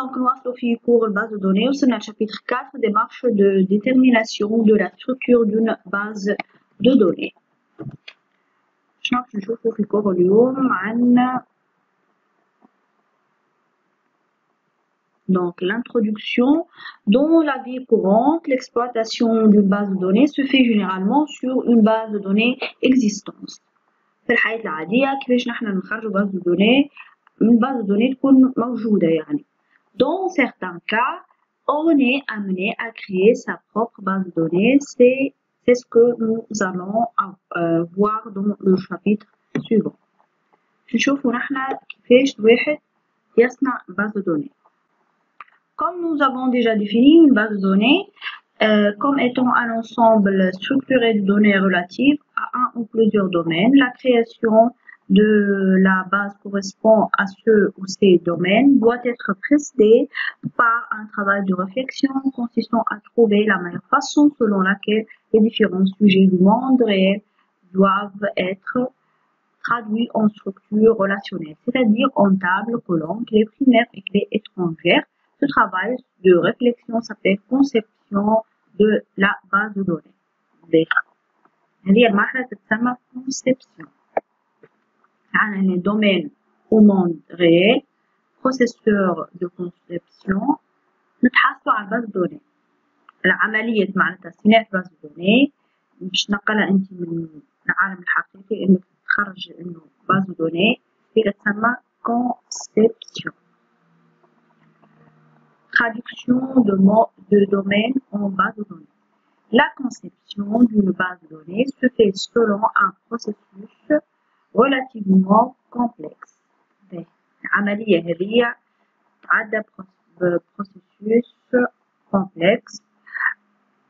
Donc, nous avons pour base de données, c'est le chapitre 4, démarche de détermination de la structure d'une base de données. Donc, l'introduction. Dans la vie courante, l'exploitation d'une base de données se fait généralement sur une base de données existante. في الحياة العادية كيفاش نحن نخرجوا base de données من base de données تكون موجودة يعني. Dans certains cas, on est amené à créer sa propre base de données. C'est ce que nous allons voir dans le chapitre suivant. نشوفوا نحن كيفاش الواحد يصنع base de données. Comme nous avons déjà défini une base de données comme étant un ensemble structuré de données relatives à un ou plusieurs domaines, la création de la base correspond à ce ou ces domaines doit être précédée par un travail de réflexion consistant à trouver la meilleure façon selon laquelle les différents sujets du monde réel doivent être traduits en structure relationnelle, c'est-à-dire en tables, colonnes, clés primaires et clés étrangères. Ce travail de réflexion s'appelle conception de la base de données. هذه المرحلة تسمى conception. يعني les domaines au monde réel, processeur de conception, نتحصلوا على base de données. العملية معناتها صناعة base de données باش تنقلها أنت من العالم الحقيقي إنك تخرج إنه base de données هي تسمى conception. Traduction de domaine en base de données. La conception d'une base de données se fait selon un processus relativement complexe. العملية هذه تعدى processus complexe.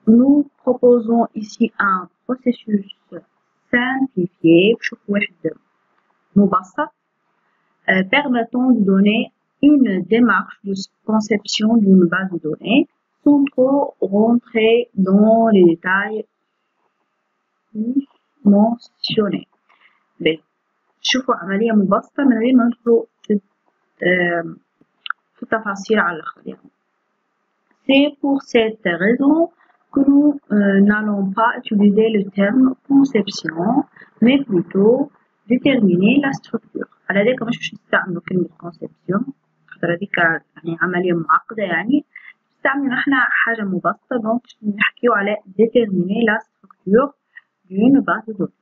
Nous proposons ici un processus simplifié permettant de donner une démarche de conception d'une base de données sans trop rentrer dans les détails mentionnés. شوفوا عملية مبسطة من غير ما ندخلوا في التفاصيل على الآخر يعني. C'est pour cette raison que nous n'allons pas utiliser le terme conception, mais plutôt déterminer la structure. على ذلك مش باش نستعملوا كلمة conception، خاطر هذيك يعني عملية معقدة يعني. نستعملوا نحن حاجة مبسطة، دونك نحكيو على déterminer la structure d'une base de données.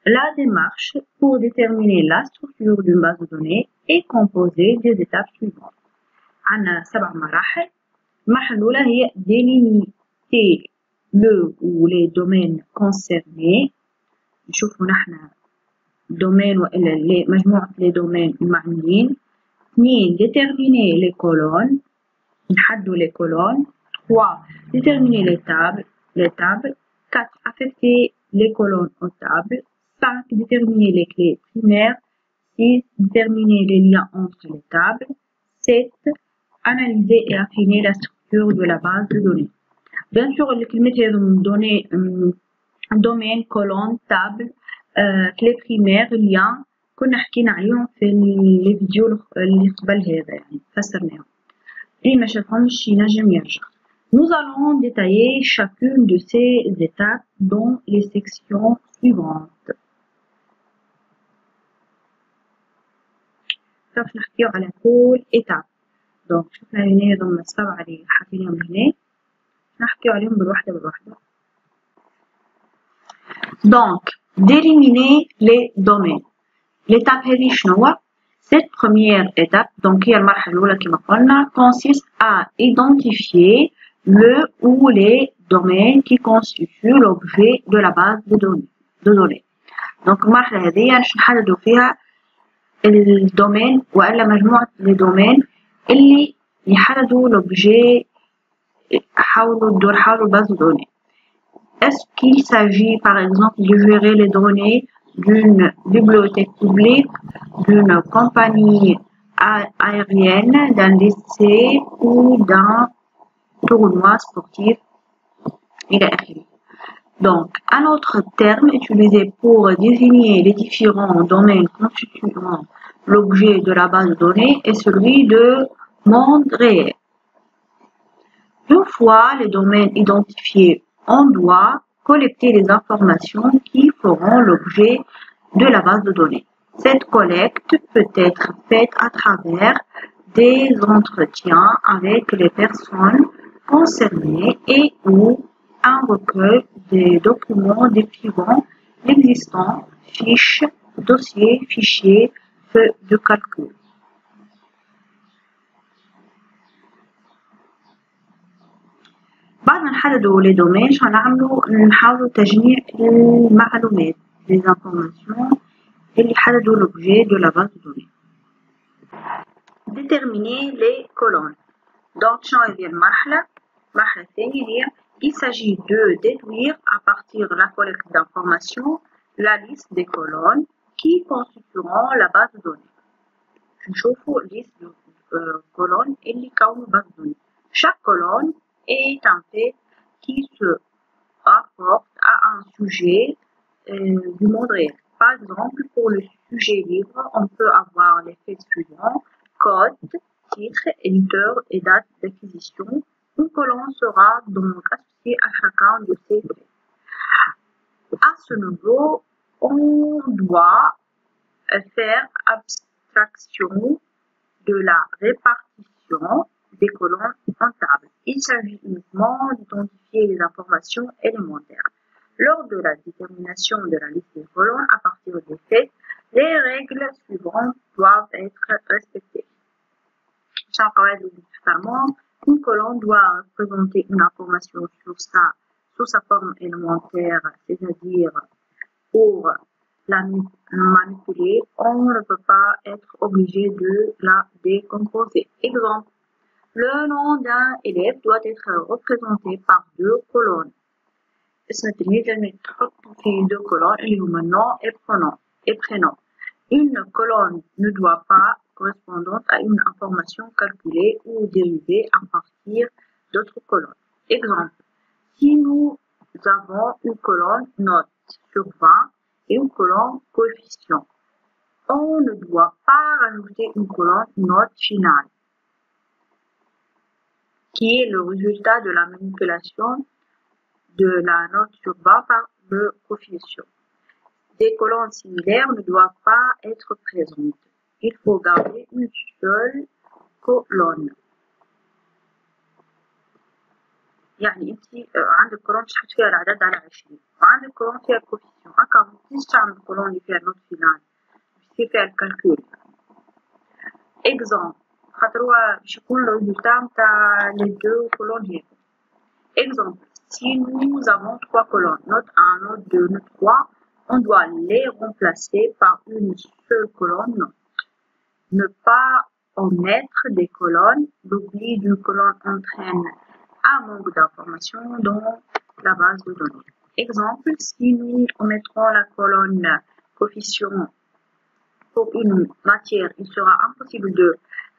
La démarche pour déterminer la structure d'une base de données est composée des étapes suivantes. عندنا 7 مراحل. المرحلة الأولى هي délimiter le ou les domaines concernés. نشوفوا نحن domaine وإلا مجموعة les domaines المعنيين. 2 déterminer les colonnes. نحدوا les colonnes. 3 déterminer les tables. 4 affecter les colonnes aux tables. 5 déterminer les clés primaires. 6 déterminer les liens entre les tables. 7 analyser et affiner la structure de la base de données. Bien sûr, les données, domaine, colonne, table, clés primaires, liens, كنا حكينا عليهم في الفيديو اللي قبل هذا يعني فسرناهم. اللي ما شافهمش ينجم يرجع. Nous allons détailler chacune de ces étapes dans les sections suivantes. باش نحكيو على كل étape. Donc شفنا هنا هذوما السبعة اللي حكيناهم هنا نحكيو عليهم بالوحدة. Donc d'éliminer les domaines. L'étape هذه شنو هو؟ Cette première étape donc هي المرحلة الأولى كما قلنا consiste à identifier le ou les domaines qui constituent l'objet de la base de données. Donc المرحلة هذه باش نحددوا فيها الدومين وإلا مجموعة الدومين اللي يحددوا l'objet حاولوا تدور حول الباز de données. Est-ce qu'il s'agit par exemple de gérer les données d'une bibliothèque publique, d'une compagnie aérienne, d'un lycée ou d'un tournoi sportif? إلى آخره. Donc, un autre terme utilisé pour désigner les différents domaines constituant l'objet de la base de données est celui de monde réel. Une fois les domaines identifiés, on doit collecter les informations qui feront l'objet de la base de données. Cette collecte peut être faite à travers des entretiens avec les personnes concernées et ou un recueil des documents décrivant l'existence, fiches, dossiers, fichiers, feuilles de calcul. بعد ما نحددوا les domaines نحاولوا تجميع المعلومات les informations اللي حددوا l'objet de la base de données. Déterminer les colonnes. Donc شنو هذه المرحلة الثانية هي il s'agit de déduire à partir de la collecte d'informations la liste des colonnes qui constitueront la base de données. نشوفوا liste de colonnes اللي كونوا base de données. Chaque colonne est un fait qui se rapporte à un sujet du monde réel. Par exemple, pour le sujet libre, on peut avoir les faits suivants: code, titre, éditeur et date d'acquisition. Une colonne sera donc associée à chacun de ces faits. À ce niveau, on doit faire abstraction de la répartition des colonnes en table. Il s'agit uniquement d'identifier les informations élémentaires. Lors de la détermination de la liste des colonnes à partir des faits, les règles suivantes doivent être respectées. Une colonne doit représenter une information sous sa forme élémentaire, c'est-à-dire pour la manipuler, on ne peut pas être obligé de la décomposer. Exemple, le nom d'un élève doit être représenté par deux colonnes. اسم التلميذ لازم يتحط فيه deux colonnes اللي هما nom et prénom. Une colonne ne doit pas correspondante à une information calculée ou dérivée à partir d'autres colonnes. Exemple, si nous avons une colonne note sur 20 et une colonne coefficient, on ne doit pas rajouter une colonne note finale, qui est le résultat de la manipulation de la note sur 20 par le coefficient. Des colonnes similaires ne doivent pas être présentes. Il faut garder une seule colonne. يعني انت عندك كولون تحط فيها العدد على 20 وعندك كولون فيها الكوفيسيون هكا ما تنسيش تعمل كولون اللي فيها النوت فينال باش فيها الكالكول. اكزومبل خاطر هو باش يكون لو ريزولتا نتاع لي دو كولون هيك. Exemple, si nous avons trois colonnes, note 1, note 2, note 3, on doit les remplacer par une seule colonne note. Ne pas omettre des colonnes. L'oubli d'une colonne entraîne un manque d'informations dans la base de données. Exemple, si nous omettrons la colonne coefficient pour une matière, il sera impossible de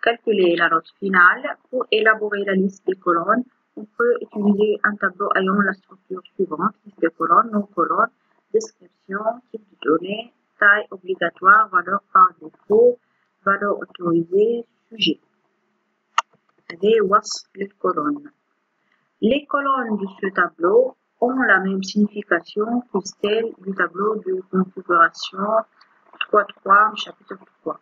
calculer la note finale. Pour élaborer la liste des colonnes, on peut utiliser un tableau ayant la structure suivante: liste de colonnes, non colonnes, description, type de données, taille obligatoire, valeur par défaut, valeur autorisée, sujet. هذه وصف للcolonnes. Les colonnes de ce tableau ont la même signification que celle du tableau de configuration 3.3, chapitre 3.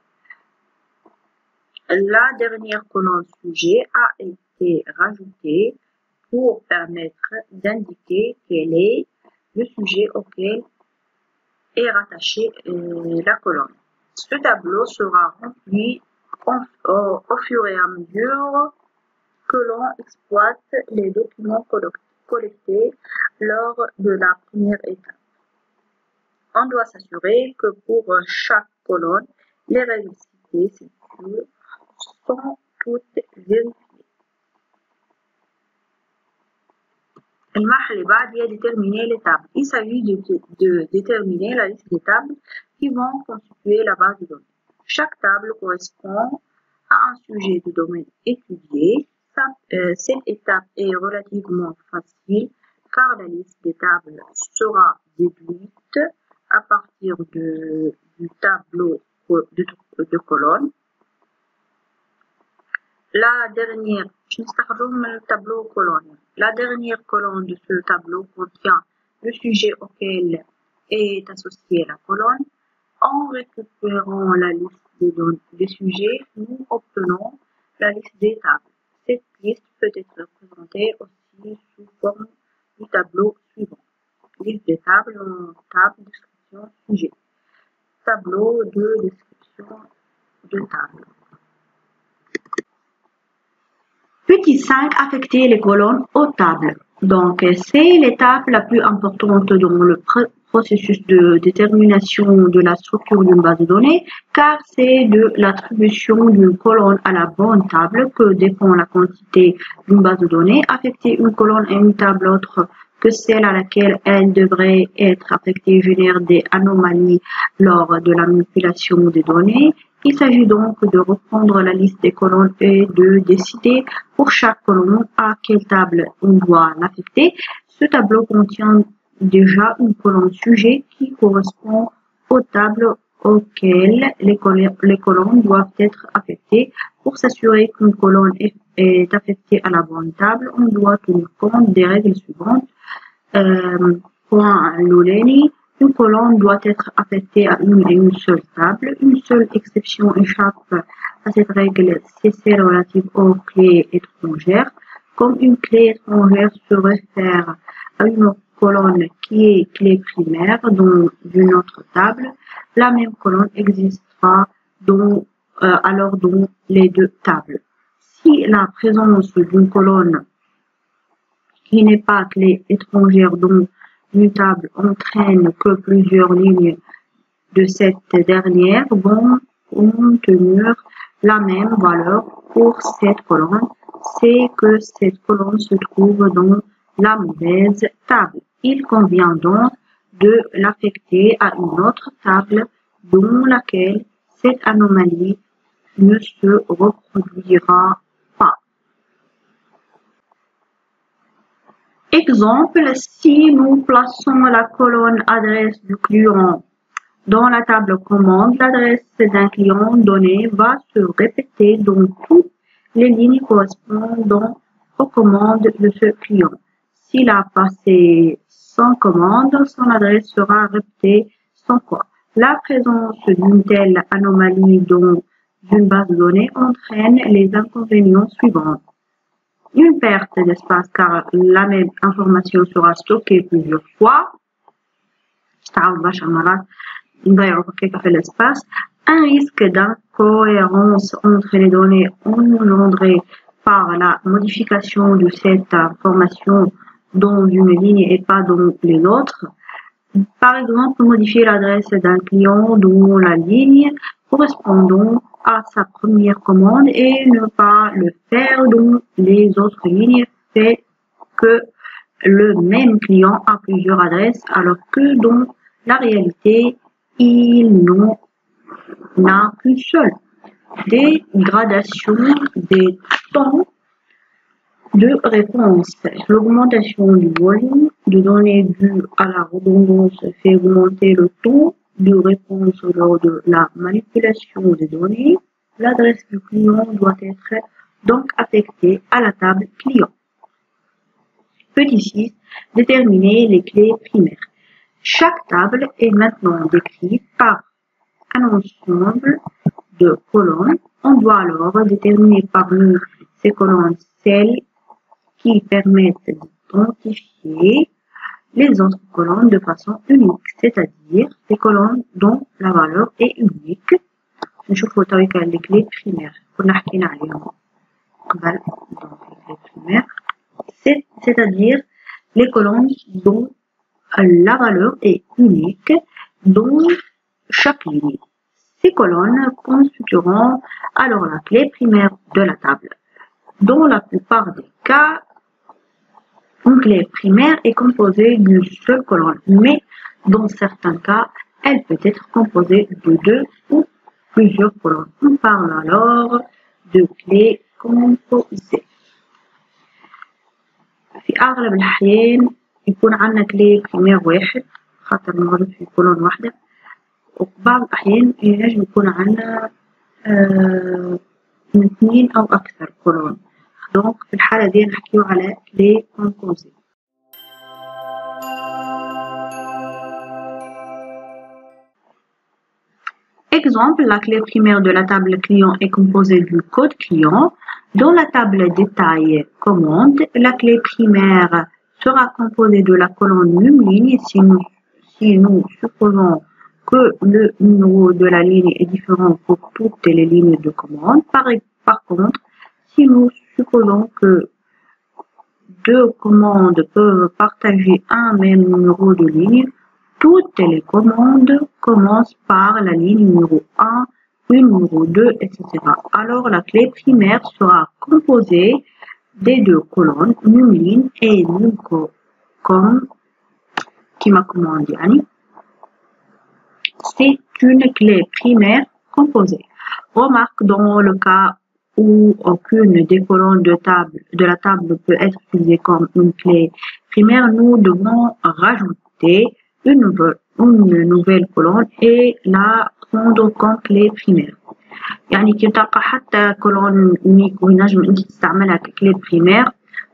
La dernière colonne sujet a été rajoutée pour permettre d'indiquer quel est le sujet auquel est rattachée la colonne. Ce tableau sera rempli au fur et à mesure que l'on exploite les documents collectés lors de la première étape. On doit s'assurer que pour chaque colonne, les règles citées sont toutes vérifiées. المرحلة اللي بعد هي déterminer les tables. Il s'agit de déterminer la liste des tables qui vont constituer la base de données. Chaque table correspond à un sujet de domaine étudié. Cette étape est relativement facile car la liste des tables sera déduite à partir du tableau de colonnes. La dernière colonne de ce tableau contient le sujet auquel est associée la colonne. En récupérant la liste des sujets, nous obtenons la liste des tables. Cette liste peut être représentée aussi sous forme du tableau suivant. Liste des tables en table, description, sujet. Tableau de description de table. Petit 5, affecter les colonnes aux tables. Donc, c'est l'étape la plus importante dans le processus de détermination de la structure d'une base de données, car c'est de l'attribution d'une colonne à la bonne table que dépend la quantité d'une base de données. Affecter une colonne à une table autre que celle à laquelle elle devrait être affectée génère des anomalies lors de la manipulation des données. Il s'agit donc de reprendre la liste des colonnes et de décider pour chaque colonne à quelle table on doit l'affecter. Ce tableau contient déjà une colonne sujet qui correspond aux tables auxquelles les colonnes doivent être affectées. Pour s'assurer qu'une colonne est affectée à la bonne table, on doit tenir compte des règles suivantes. Point Loleni. Une colonne doit être affectée à une et une seule table. Une seule exception échappe à cette règle, c'est celle relative aux clés étrangères. Comme une clé étrangère se réfère à une colonne qui est clé primaire dans une autre table, la même colonne existera alors dans les deux tables. Si la présence d'une colonne qui n'est pas clé étrangère dans une table entraîne que plusieurs lignes de cette dernière vont contenir la même valeur pour cette colonne, c'est que cette colonne se trouve dans la mauvaise table. Il convient donc de l'affecter à une autre table dans laquelle cette anomalie ne se reproduira pas. Exemple, si nous plaçons la colonne adresse du client dans la table commande, l'adresse d'un client donné va se répéter dans toutes les lignes correspondant aux commandes de ce client. S'il a passé 100 commandes, son adresse sera répétée 100 fois. La présence d'une telle anomalie dans une base de données entraîne les inconvénients suivants. Une perte d'espace car la même information sera stockée plusieurs fois. Un risque d'incohérence entre les données engendrées par la modification de cette information dans une ligne et pas dans les autres. Par exemple, modifier l'adresse d'un client dans la ligne correspondant à sa première commande et ne pas le faire dans les autres lignes fait que le même client a plusieurs adresses alors que dans la réalité, il n'en a qu'une seule. Dégradation des temps de réponse. L'augmentation du volume de données due à la redondance fait augmenter le temps de réponse lors de la manipulation des données. L'adresse du client doit être donc affectée à la table client. Petit 6. Déterminer les clés primaires. Chaque table est maintenant décrite par un ensemble de colonnes. On doit alors déterminer parmi ces colonnes celles qui permettent d'identifier les autres colonnes de façon unique, c'est-à-dire les colonnes dont la valeur est unique. نشوفوا طريقة les clés primaires كنا حكينا عليهم قبل. les clés primaires c'est-à-dire les colonnes dont la valeur est unique dans chaque ligne. Ces colonnes constitueront alors la clé primaire de la table. Dans la plupart des cas, une clé primaire est composée d'une seule colonne, mais dans certains cas, elle peut être composée de deux ou plusieurs colonnes. On parle alors de clés composées. في أغلب الأحيان يكون عندنا كلي بريمير واحد خاطر موجود في كولون واحدة، وبعض الأحيان ينجم يكون عندنا من 2 أو أكثر كولون. دونك في الحالة دي نحكيو على كلي كومبوزي. Exemple, la clé primaire de la table client est composée du code client. Dans la table détail commande, la clé primaire sera composée de la colonne num-ligne si nous supposons que le numéro de la ligne est différent pour toutes les lignes de commande. Par contre, si nous supposons que deux commandes peuvent partager un même numéro de ligne, toutes les commandes commencent par la ligne numéro 1, puis numéro 2, etc. Alors, la clé primaire sera composée des deux colonnes num-ligne et num-com qui m'a commandé. C'est une clé primaire composée. Remarque, dans le cas où aucune des colonnes de la table peut être utilisée comme une clé primaire, nous devons rajouter une nouvelle colonne et la prendre comme clé primaire. يعني كي تلقى حتى كولون يونيك وينجم انت تستعملها ككلي بريمير،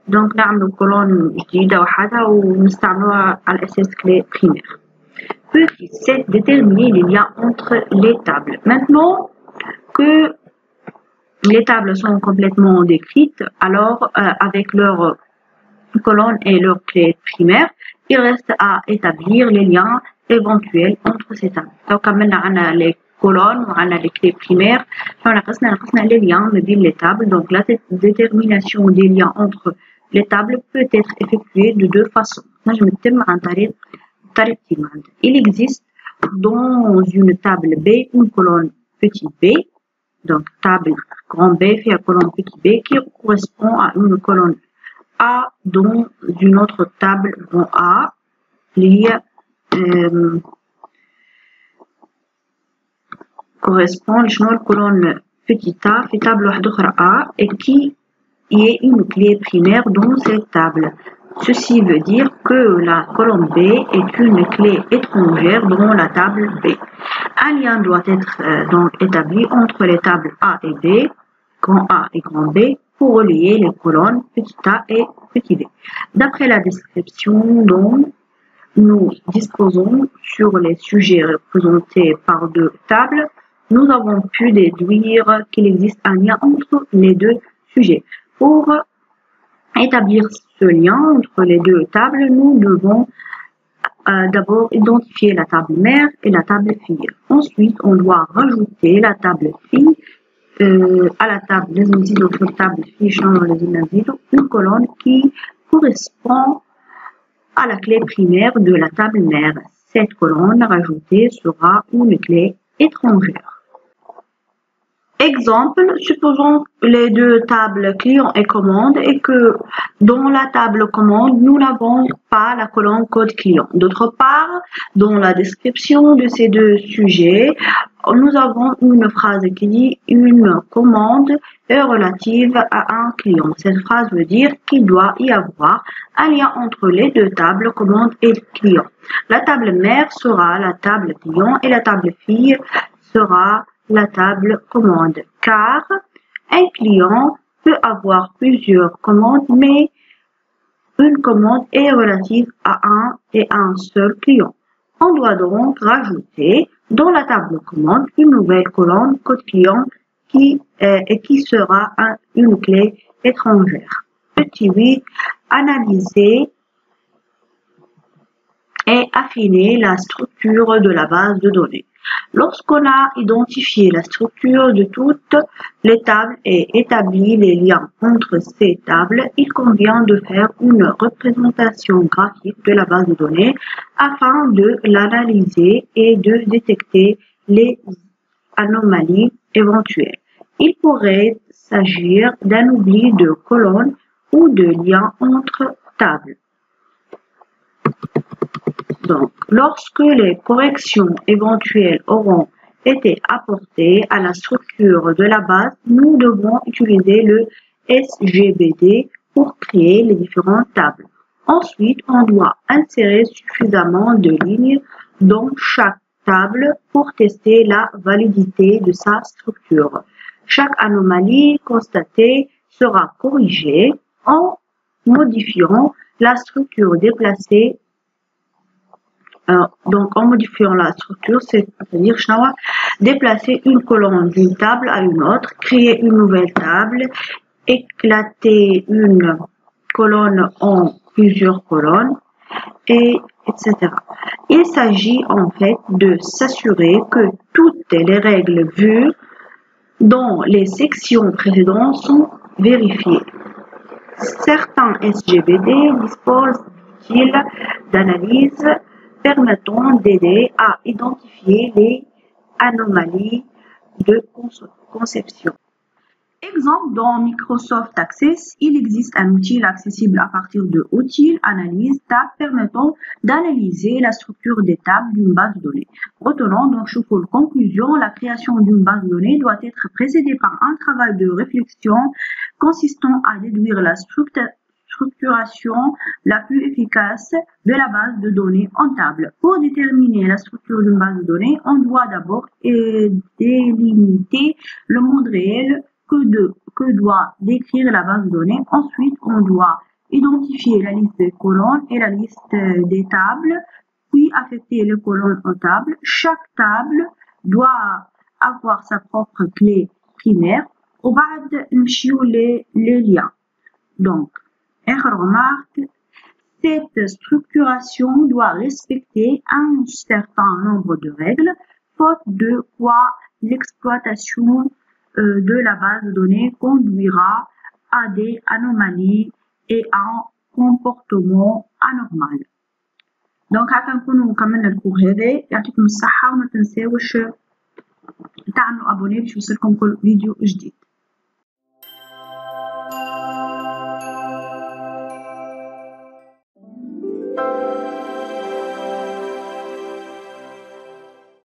دونك نعملو كولون جديدة وحدها ونستعملوها على أساس clé primaire. Petit 7, déterminer les liens entre les tables. Maintenant que les tables sont complètement décrites, alors avec leurs colonnes et leurs clés primaires, il reste à établir les liens éventuels entre ces tables. Donc, on a les colonnes, on a les clés primaires, on a les liens entre les tables. Donc, la détermination des liens entre les tables peut être effectuée de deux façons. Il existe dans une table B une colonne petit b, donc table grand B fait la colonne petit b qui correspond à une colonne A dans une autre table grand A qui correspond à la colonne petit a في table واحدة A et qui est une clé primaire dans cette table. Ceci veut dire que la colonne B est une clé étrangère dans la table B. Un lien doit être donc établi entre les tables A et B, grand A et grand B, pour relier les colonnes petit a et petit b. D'après la description dont nous disposons sur les sujets représentés par deux tables, nous avons pu déduire qu'il existe un lien entre les deux sujets. Pour établir ce lien entre les deux tables, nous devons d'abord identifier la table mère et la table fille. Ensuite, on doit rajouter la table fille à la table des autres tables fille une colonne qui correspond à la clé primaire de la table mère. Cette colonne rajoutée sera une clé étrangère. Exemple, supposons les deux tables client et commande et que dans la table commande, nous n'avons pas la colonne code client. D'autre part, dans la description de ces deux sujets, nous avons une phrase qui dit une commande est relative à un client. Cette phrase veut dire qu'il doit y avoir un lien entre les deux tables commande et client. La table mère sera la table client et la table fille sera la table commande, car un client peut avoir plusieurs commandes, mais une commande est relative à un seul client. On doit donc rajouter dans la table commande une nouvelle colonne code client qui sera une clé étrangère. Petit 8, analyser et affiner la structure de la base de données. Lorsqu'on a identifié la structure de toutes les tables et établi les liens entre ces tables, il convient de faire une représentation graphique de la base de données afin de l'analyser et de détecter les anomalies éventuelles. Il pourrait s'agir d'un oubli de colonnes ou de liens entre tables. Donc, lorsque les corrections éventuelles auront été apportées à la structure de la base, nous devons utiliser le SGBD pour créer les différentes tables. Ensuite, on doit insérer suffisamment de lignes dans chaque table pour tester la validité de sa structure. Chaque anomalie constatée sera corrigée en modifiant la structure déplacée. Donc, en modifiant la structure, c'est-à-dire déplacer une colonne d'une table à une autre, créer une nouvelle table, éclater une colonne en plusieurs colonnes, etc. Il s'agit en fait de s'assurer que toutes les règles vues dans les sections précédentes sont vérifiées. Certains SGBD disposent d'outils d'analyse permettant d'aider à identifier les anomalies de conception. Exemple, dans Microsoft Access, il existe un outil accessible à partir de outils analyse tab permettant d'analyser la structure des tables d'une base de données. Retenons donc pour conclusion, la création d'une base de données doit être précédée par un travail de réflexion consistant à déduire la structuration la plus efficace de la base de données en table. Pour déterminer la structure d'une base de données, on doit d'abord délimiter le monde réel que doit décrire la base de données. Ensuite, on doit identifier la liste des colonnes et la liste des tables, puis affecter les colonnes aux tables. Chaque table doit avoir sa propre clé primaire. Au bas, les liens. Donc, remarque, cette structuration doit respecter un certain nombre de règles, faute de quoi l'exploitation de la base de données conduira à des anomalies et à un comportement anormal. Donc هكا نكونوا كملنا الكور هذا. يعطيكم الصحة وما تنساوش تعملوا ابوني باش يوصلكم كل فيديو جديد.